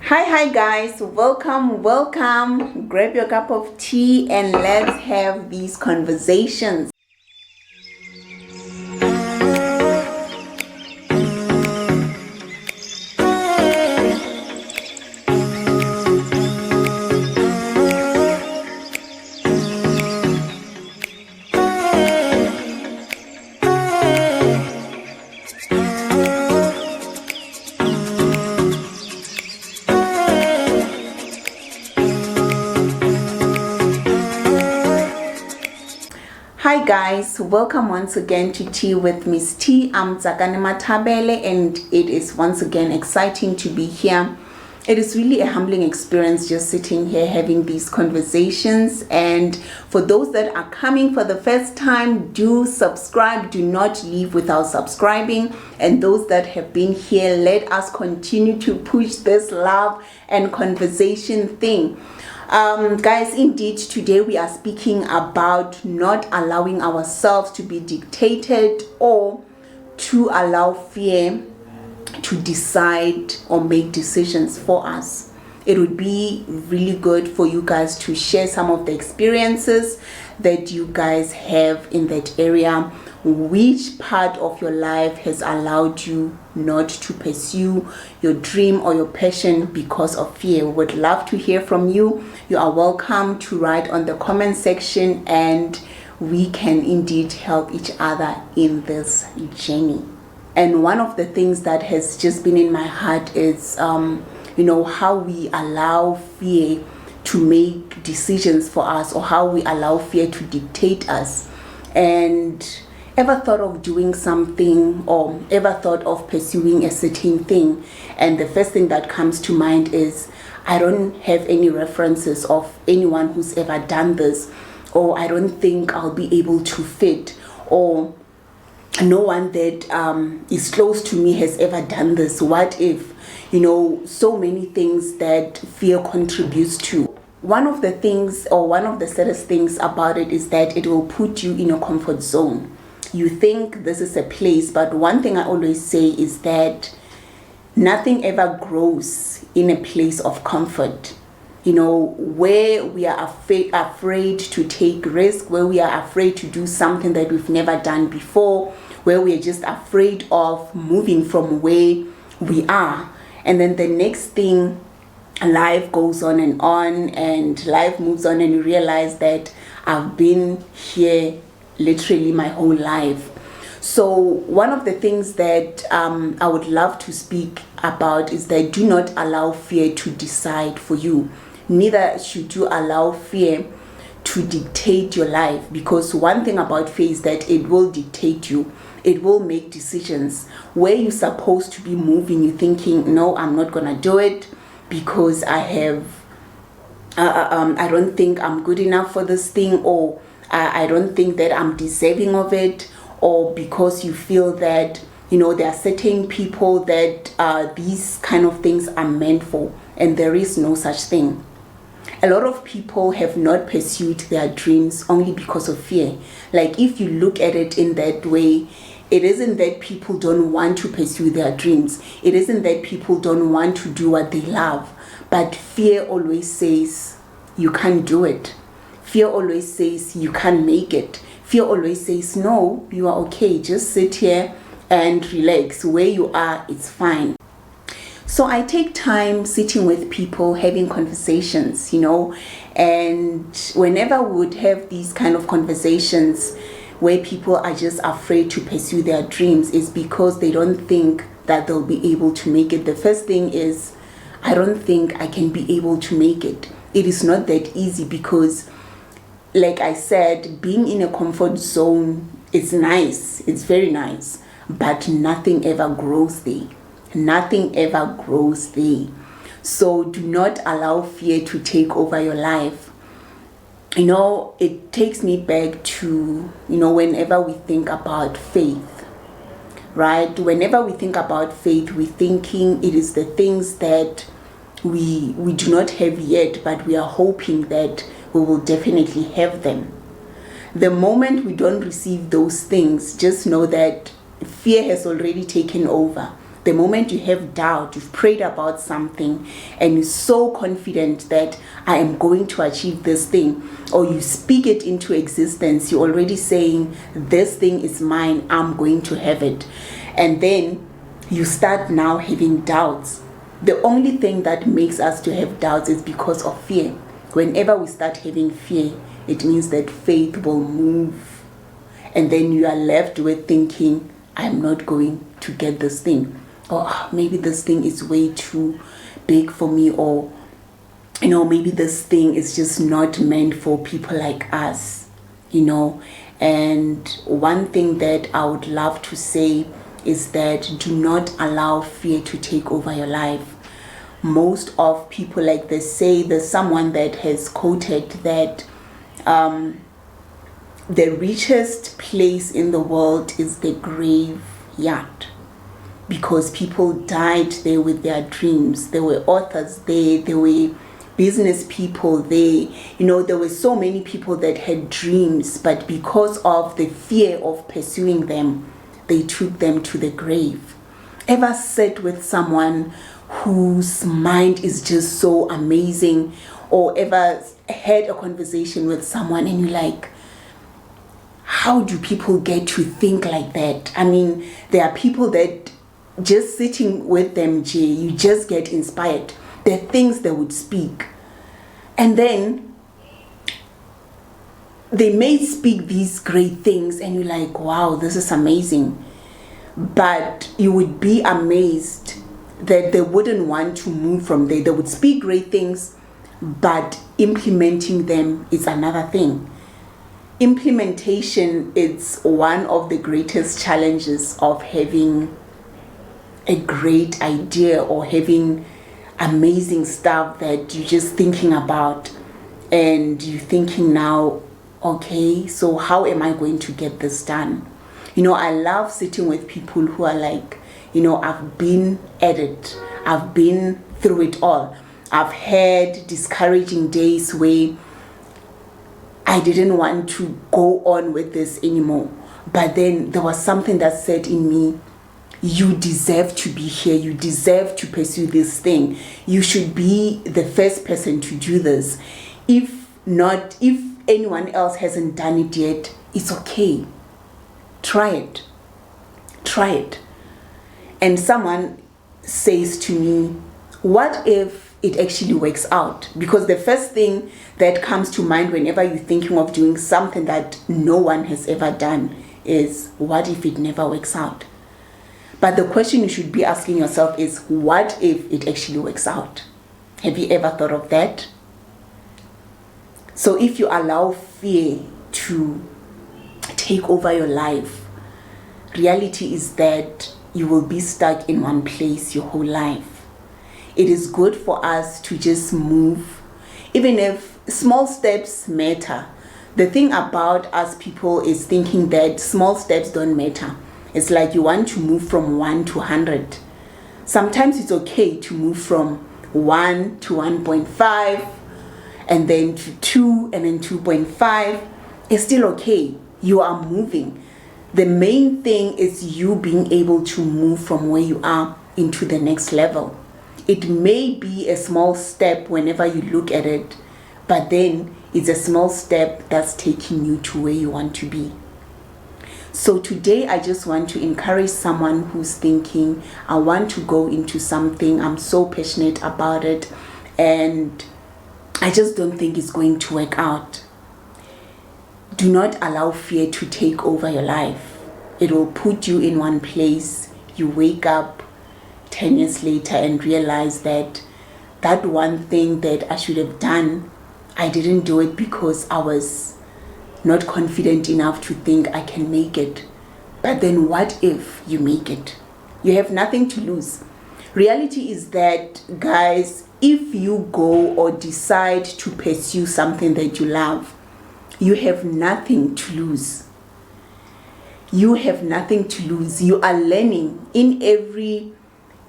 Hi guys, welcome. Grab your cup of tea and let's have these conversations. Hi guys, welcome once again to Tea with Miss T. I'm Tsakane Matabele and it is once again exciting to be here. It is really a humbling experience just sitting here having these conversations, and for those that are coming for the first time, do subscribe. Do not leave without subscribing, and those that have been here, let us continue to push this love and conversation thing. Guys, indeed today we are speaking about not allowing ourselves to be dictated or to allow fear to decide or make decisions for us. It would be really good for you guys to share some of the experiences that you guys have in that area. Which part of your life has allowed you not to pursue your dream or your passion because of fear? We would love to hear from you. You are welcome to write on the comment section and we can indeed help each other in this journey. And one of the things that has just been in my heart is how we allow fear to make decisions for us, or how we allow fear to dictate us. And ever thought of doing something or ever thought of pursuing a certain thing, and the first thing that comes to mind is, I don't have any references of anyone who's ever done this, or I don't think I'll be able to fit, or no one that is close to me has ever done this. What if? So many things that fear contributes to. One of the things, or one of the saddest things about it, is that it will put you in a comfort zone. You think this is a place, but one thing I always say is that nothing ever grows in a place of comfort. Where we are afraid to take risk, where we are afraid to do something that we've never done before, where we are just afraid of moving from where we are. And then the next thing, life goes on and life moves on, and you realize that I've been here literally my whole life. So one of the things that I would love to speak about is that do not allow fear to decide for you. Neither should you allow fear to dictate your life, because one thing about fear is that it will dictate you. It will make decisions where you're supposed to be moving. You're thinking, no, I'm not gonna do it because I don't think I'm good enough for this thing, or I don't think that I'm deserving of it, or because you feel that there are certain people that these kind of things are meant for, and there is no such thing. A lot of people have not pursued their dreams only because of fear. Like, if you look at it in that way, it isn't that people don't want to pursue their dreams. It isn't that people don't want to do what they love. But fear always says you can't do it. Fear always says you can't make it. Fear always says, no, you are okay. Just sit here and relax. Where you are, it's fine. So I take time sitting with people, having conversations, and whenever we would have these kind of conversations where people are just afraid to pursue their dreams, is because they don't think that they'll be able to make it. The first thing is, I don't think I can be able to make it. It is not that easy, because like I said, being in a comfort zone is nice. It's very nice, but nothing ever grows there. Nothing ever grows there. So do not allow fear to take over your life. It takes me back to, whenever we think about faith, right? Whenever we think about faith, we're thinking it is the things that we do not have yet, but we are hoping that we will definitely have them. The moment we don't receive those things, just know that fear has already taken over. The moment you have doubt, you've prayed about something and you're so confident that I am going to achieve this thing, or you speak it into existence, you're already saying, this thing is mine, I'm going to have it. And then you start now having doubts. The only thing that makes us to have doubts is because of fear. Whenever we start having fear, it means that faith will move. And then you are left with thinking, I'm not going to get this thing. Or maybe this thing is way too big for me. Or, maybe this thing is just not meant for people like us. And one thing that I would love to say is that do not allow fear to take over your life. Most of people, like they say, there's someone that has quoted that the richest place in the world is the graveyard, because people died there with their dreams. There were authors there were business people there. There were so many people that had dreams, but because of the fear of pursuing them, they took them to the grave. Ever sat with someone whose mind is just so amazing, or ever had a conversation with someone and you're like, how do people get to think like that? I mean, there are people that just sitting with them, you just get inspired. There are things they would speak. And then they may speak these great things and you're like, wow, this is amazing. But you would be amazed that they wouldn't want to move from there. They would speak great things, but implementing them is another thing. Implementation is one of the greatest challenges of having a great idea or having amazing stuff that you're just thinking about, and you're thinking now, okay, so how am I going to get this done? I love sitting with people who are like, I've been at it. I've been through it all. I've had discouraging days where I didn't want to go on with this anymore. But then there was something that said in me, you deserve to be here. You deserve to pursue this thing. You should be the first person to do this. If anyone else hasn't done it yet, it's okay. Try it. And someone says to me, what if it actually works out? Because the first thing that comes to mind whenever you're thinking of doing something that no one has ever done is, what if it never works out? But the question you should be asking yourself is, what if it actually works out? Have you ever thought of that? So if you allow fear to take over your life, reality is that you will be stuck in one place your whole life. It is good for us to just move, even if small steps matter. The thing about us people is thinking that small steps don't matter. It's like you want to move from 1 to 100. Sometimes it's okay to move from 1 to 1.5 and then to 2 and then 2.5. It's still okay. You are moving. The main thing is you being able to move from where you are into the next level. It may be a small step whenever you look at it, but then it's a small step that's taking you to where you want to be. So today I just want to encourage someone who's thinking, I want to go into something, I'm so passionate about it, and I just don't think it's going to work out. Do not allow fear to take over your life. It will put you in one place. You wake up 10 years later and realize that that one thing that I should have done, I didn't do it because I was not confident enough to think I can make it. But then what if you make it? You have nothing to lose. Reality is that, guys, if you go or decide to pursue something that you love, you have nothing to lose. You have nothing to lose. You are learning in every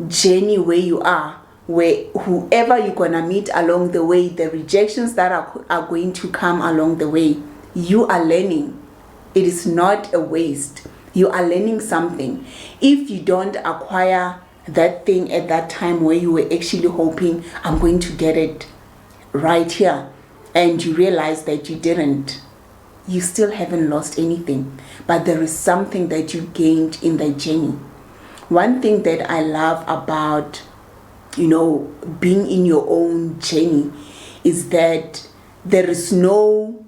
journey where you are, where whoever you're gonna meet along the way, the rejections that are going to come along the way, you are learning. It is not a waste. You are learning something. If you don't acquire that thing at that time where you were actually hoping, I'm going to get it right here, and you realize that you didn't, you still haven't lost anything, but there is something that you gained in the journey. One thing that I love about, being in your own journey is that there is no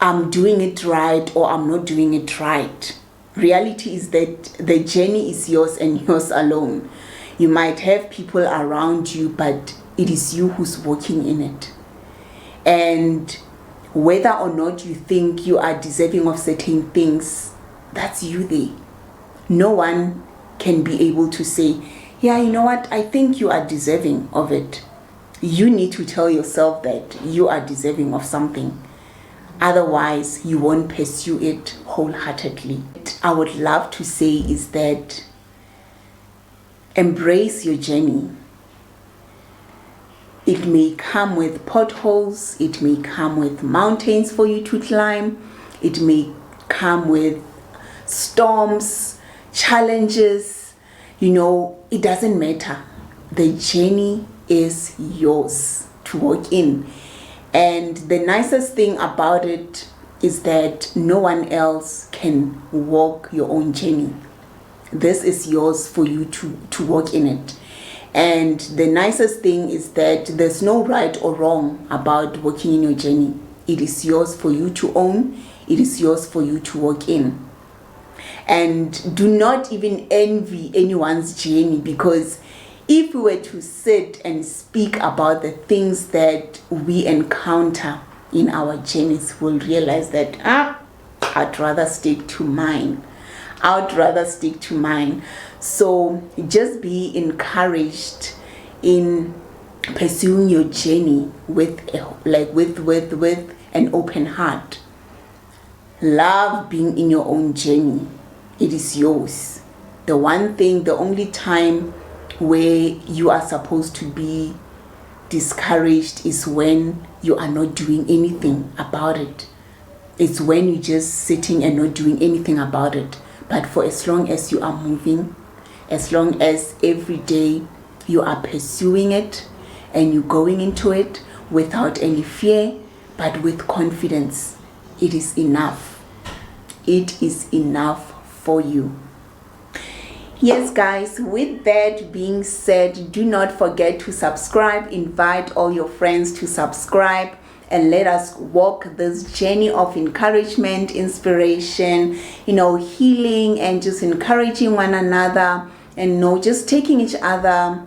I'm doing it right or I'm not doing it right. Reality is that the journey is yours and yours alone. You might have people around you, but it is you who's walking in it. And whether or not you think you are deserving of certain things, that's you there. No one can be able to say, yeah, you know what, I think you are deserving of it. You need to tell yourself that you are deserving of something. Otherwise, you won't pursue it wholeheartedly. What I would love to say is that embrace your journey. It may come with potholes, it may come with mountains for you to climb, it may come with storms, challenges. It doesn't matter. The journey is yours to walk in. And the nicest thing about it is that no one else can walk your own journey. This is yours for you to walk in it. And the nicest thing is that there's no right or wrong about walking in your journey. It is yours for you to own. It is yours for you to walk in. And do not even envy anyone's journey, because if we were to sit and speak about the things that we encounter in our journeys, we'll realize that I'd rather stick to mine. So just be encouraged in pursuing your journey with an open heart. Love being in your own journey. It is yours. The only time where you are supposed to be discouraged is when you are not doing anything about it. It's when you're just sitting and not doing anything about it. But for as long as you are moving, as long as every day you are pursuing it and you're going into it without any fear, but with confidence, it is enough. It is enough for you. Yes, guys, with that being said, do not forget to subscribe. Invite all your friends to subscribe, and let us walk this journey of encouragement, inspiration, healing, and just encouraging one another, and just taking each other,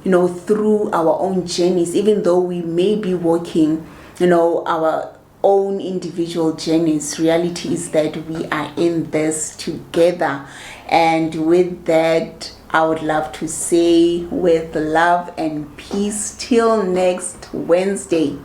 through our own journeys, even though we may be walking, our own individual journeys. Reality is that we are in this together. And with that, I would love to say, with love and peace, till next Wednesday.